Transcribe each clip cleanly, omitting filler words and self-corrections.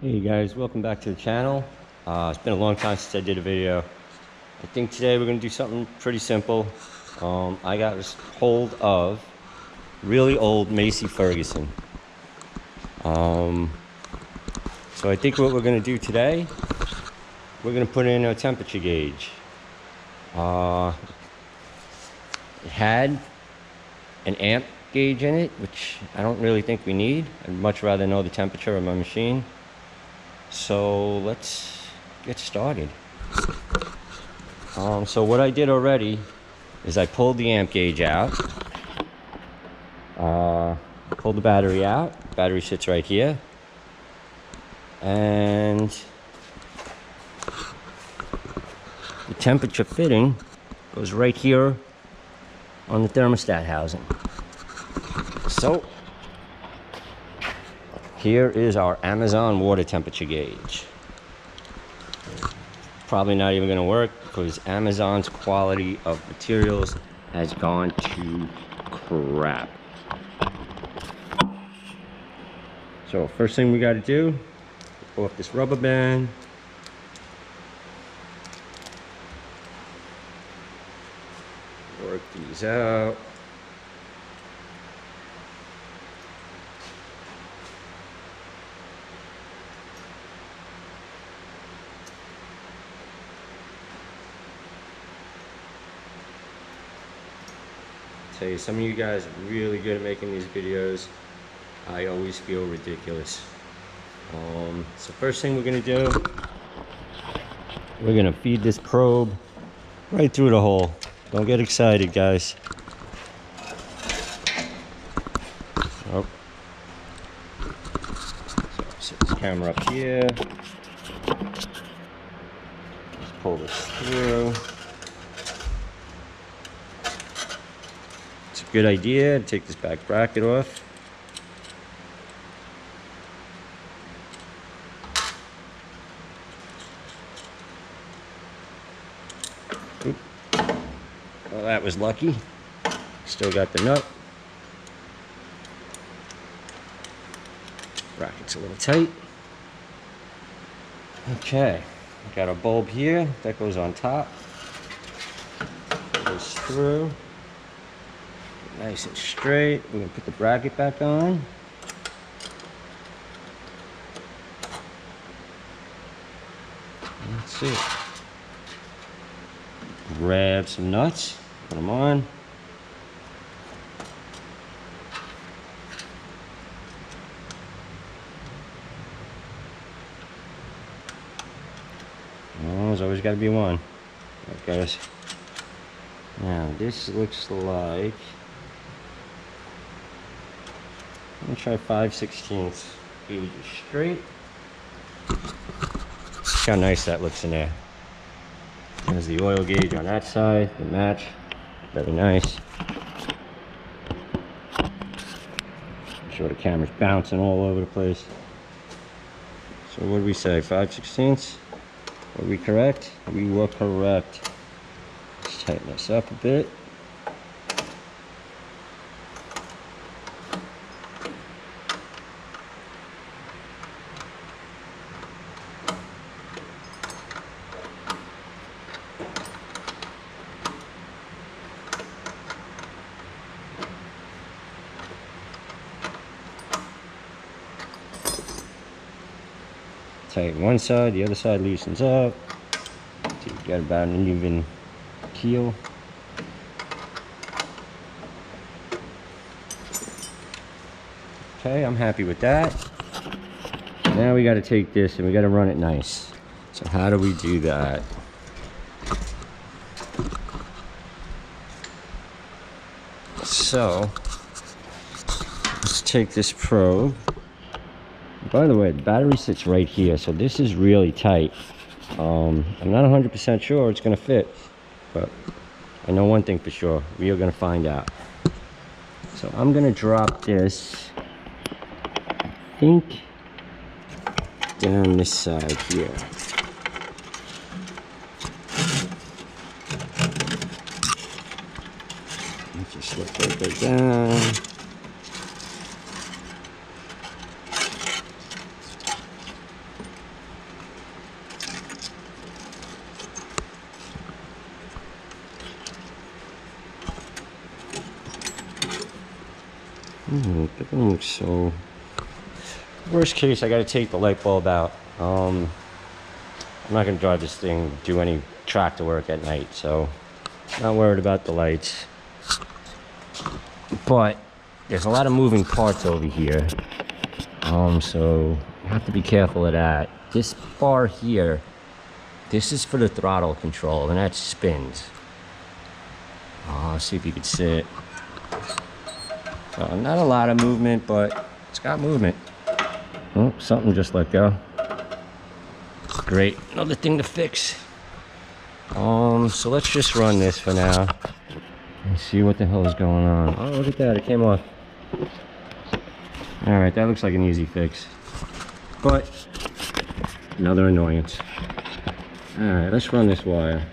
Hey guys, welcome back to the channel. It's been a long time since I did a video. I think today we're going to do something pretty simple. I got hold of really old Massey Ferguson. So I think what we're going to do today, we're going to put in a temperature gauge. It had an amp gauge in it, which I don't really think we need. I'd much rather know the temperature of my machine. So let's get started. So what I did already is I pulled the amp gauge out, pulled the battery out. Battery sits right here, and the temperature fitting goes right here on the thermostat housing. So here is our Amazon water temperature gauge. Probably not even going to work because Amazon's quality of materials has gone to crap. So first thing we got to do, pull off this rubber band. Work these out. Tell you, some of you guys are really good at making these videos. I always feel ridiculous. So first thing we're gonna do, we're gonna feed this probe right through the hole. Don't get excited, guys. Oh. So set this camera up here. Let's pull this through. It's a good idea to take this back bracket off. Oop. Well, that was lucky. Still got the nut. Bracket's a little tight. Okay, got a bulb here that goes on top. Goes through. Nice and straight. We're gonna put the bracket back on. That's it. Grab some nuts, put them on. Oh, there's always got to be one. Alright, guys. Now this looks like. I'm gonna try 5/16 gauge straight. Look how nice that looks in there. There's the oil gauge on that side, the match. Very nice. I'm sure the camera's bouncing all over the place. So what did we say? 5/16? Were we correct? We were correct. Let's tighten this up a bit. Tighten one side, the other side loosens up. So you've got about an even keel. Okay, I'm happy with that. Now we got to take this and we got to run it nice. So how do we do that? So let's take this probe. By the way, the battery sits right here, so this is really tight. I'm not 100% sure it's going to fit, but I know one thing for sure. We are going to find out. So I'm going to drop this, I think, down this side here. Let's just let that go down. That doesn't look so... Worst case, I gotta take the light bulb out. I'm not gonna drive this thing, do any tractor work at night, so not worried about the lights. But there's a lot of moving parts over here, so you have to be careful of that. This bar here, this is for the throttle control, and that spins. See if you can see it. So not a lot of movement, but it's got movement. Oh, something just let go. Great, another thing to fix. So let's just run this for now and see what the hell is going on. Oh, look at that, it came off. All right, that looks like an easy fix, but another annoyance. All right, let's run this wire.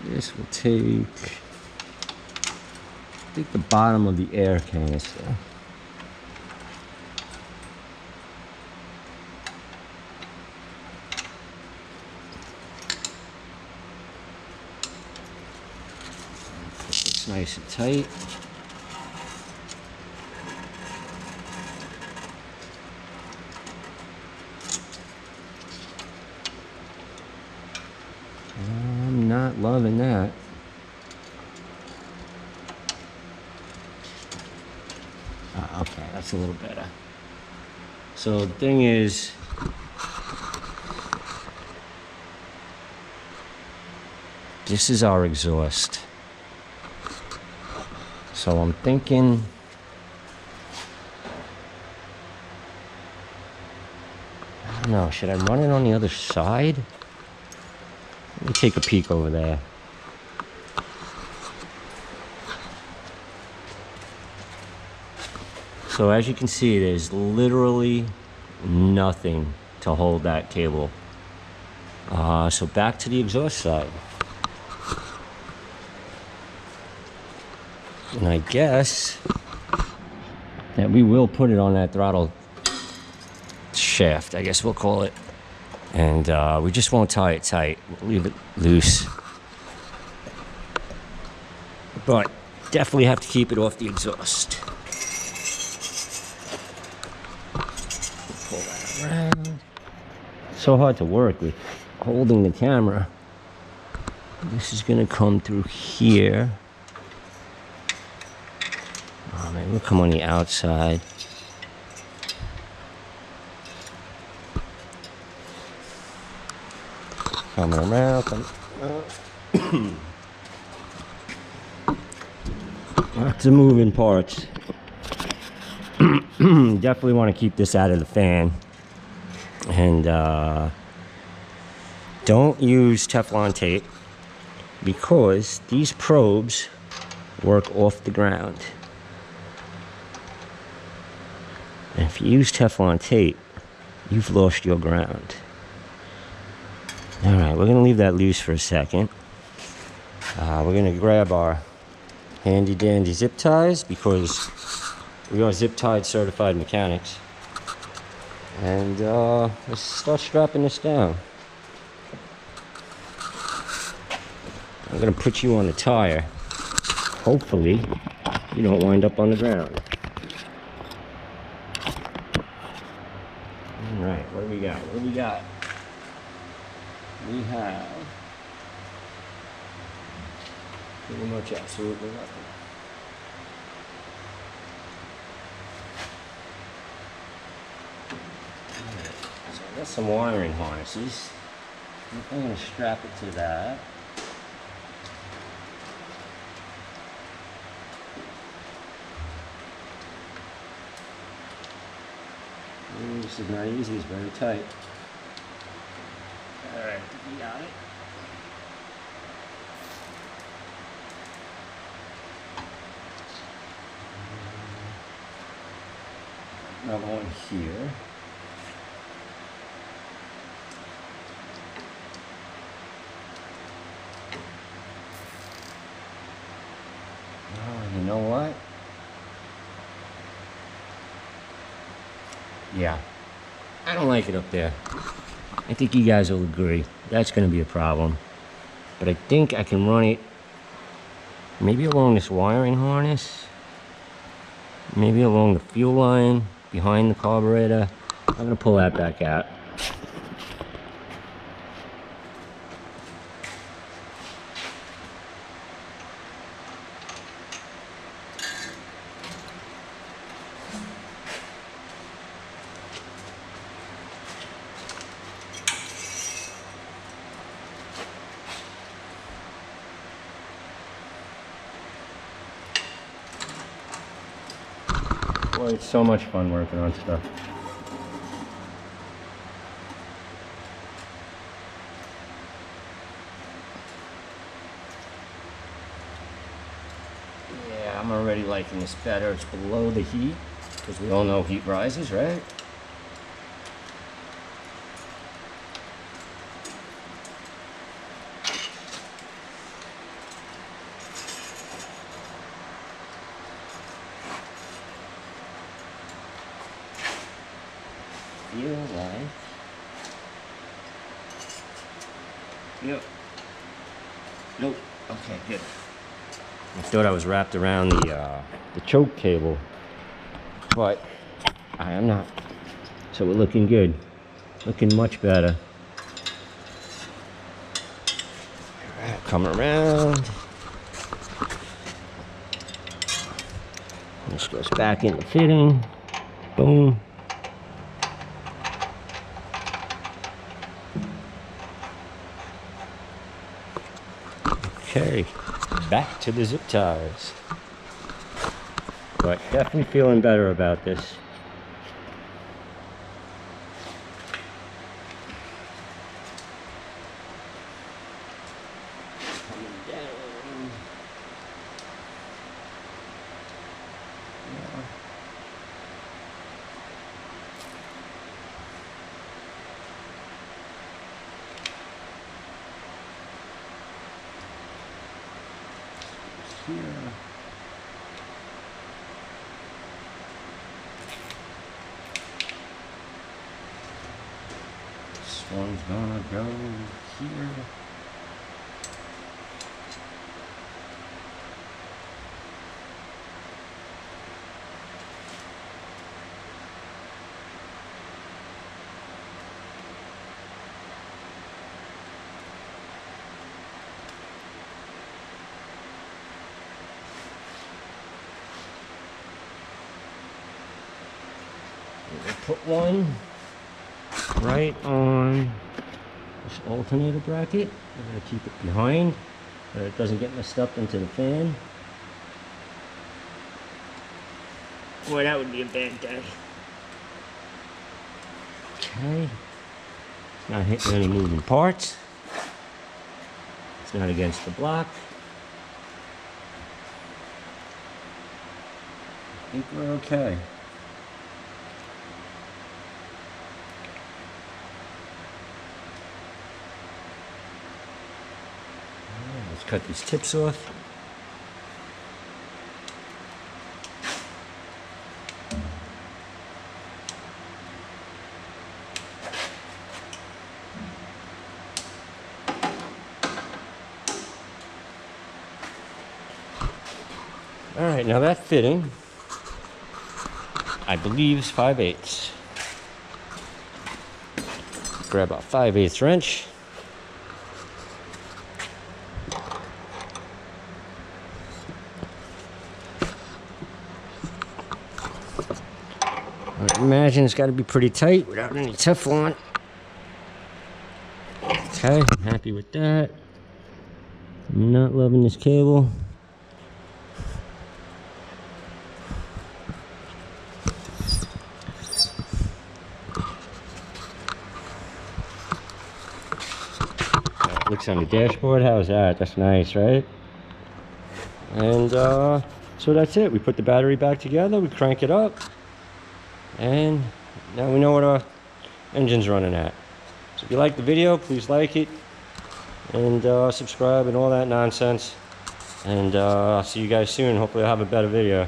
This will take, I think, the bottom of the air canister. It's nice and tight. I'm not loving that. Okay, that's a little better. So the thing is, this is our exhaust. So I'm thinking, I don't know, should I run it on the other side? Let me take a peek over there. So as you can see, there's literally nothing to hold that cable. So back to the exhaust side. And I guess that we will put it on that throttle shaft, I guess we'll call it. And we just won't tie it tight. We'll leave it loose. But definitely have to keep it off the exhaust. Pull that around. So hard to work with holding the camera. This is gonna come through here. Oh, maybe we'll come on the outside. Coming around, lots of moving parts. Definitely want to keep this out of the fan. And don't use Teflon tape because these probes work off the ground. And if you use Teflon tape, you've lost your ground. All right, we're gonna leave that loose for a second. We're gonna grab our handy dandy zip ties because we are zip tied certified mechanics. And let's start strapping this down. I'm gonna put you on the tire. Hopefully, you don't wind up on the ground. All right, what do we got? What do we got? We have pretty much absolutely nothing. Right, so I got some wiring harnesses. I'm going to strap it to that. Ooh, this is not easy, it's very tight. Alright, you got it. Another one here. Oh, you know what? Yeah, I don't like it up there. I think you guys will agree that's going to be a problem. But I think I can run it maybe along this wiring harness, maybe along the fuel line behind the carburetor. I'm going to pull that back out. Boy, it's so much fun working on stuff. Yeah, I'm already liking this better. It's below the heat, because we all know heat rises, right? Feel like, yep, nope, okay, good. I thought I was wrapped around the choke cable, but I am not. So we're looking good, looking much better. All right, come around. This goes back in the fitting, boom. Okay, back to the zip ties. But definitely feeling better about this. Coming down. Yeah. Here. This one's gonna go here. We'll put one right on this alternator bracket. I'm going to keep it behind so it doesn't get messed up into the fan. Boy, that would be a bad day. Okay. It's not hitting any moving parts. It's not against the block. I think we're okay. Let's cut these tips off. All right, now that fitting, I believe, is 5/8. Grab a 5/8 wrench. I imagine it's got to be pretty tight without any Teflon. Okay, I'm happy with that. I'm not loving this cable. Looks on the dashboard. How's that? That's nice, right? And so that's it. We put the battery back together. We crank it up. And now we know what our engine's running at. So if you like the video, please like it. And subscribe and all that nonsense. And I'll see you guys soon. Hopefully I'll have a better video.